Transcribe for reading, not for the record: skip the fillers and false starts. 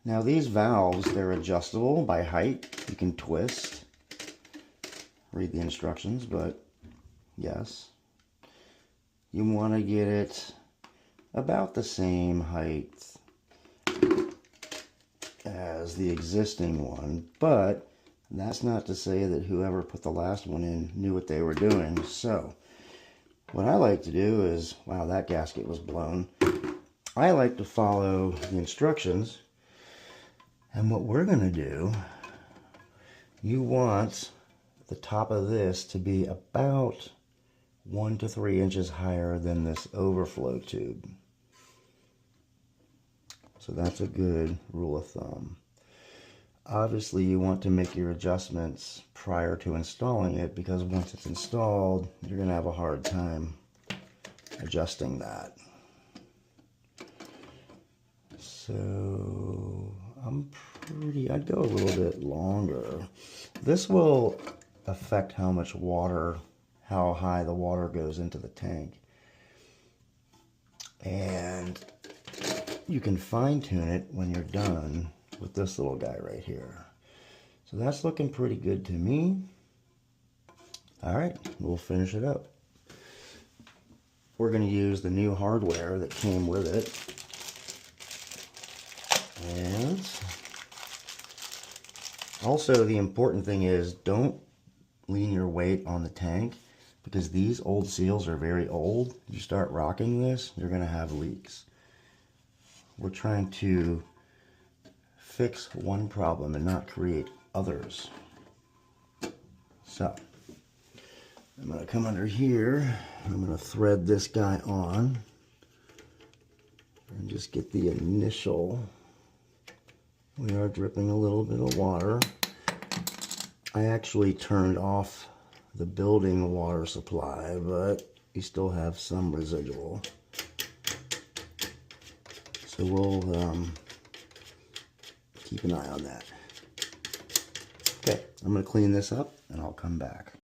Now these valves, they're adjustable by height. You can twist. Read the instructions, but yes. You want to get it about the same height as the existing one, but that's not to say that whoever put the last one in knew what they were doing. So what I like to do is, wow, that gasket was blown. I like to follow the instructions, and what we're going to do, you want the top of this to be about 1 to 3 inches higher than this overflow tube. So that's a good rule of thumb. Obviously, you want to make your adjustments prior to installing it, because once it's installed, you're going to have a hard time adjusting that. So I'd go a little bit longer. This will affect how much water, how high the water goes into the tank. And you can fine tune it when you're done with this little guy right here. So that's looking pretty good to me. All right, we'll finish it up. We're going to use the new hardware that came with it. And also the important thing is, don't lean your weight on the tank, because these old seals are very old. If you start rocking this, you're going to have leaks. We're trying to fix one problem and not create others. So I'm going to come under here. I'm going to thread this guy on and just get the initial. We are dripping a little bit of water. I actually turned off the building water supply, but we still have some residual. So we'll keep an eye on that. Okay, I'm going to clean this up and I'll come back.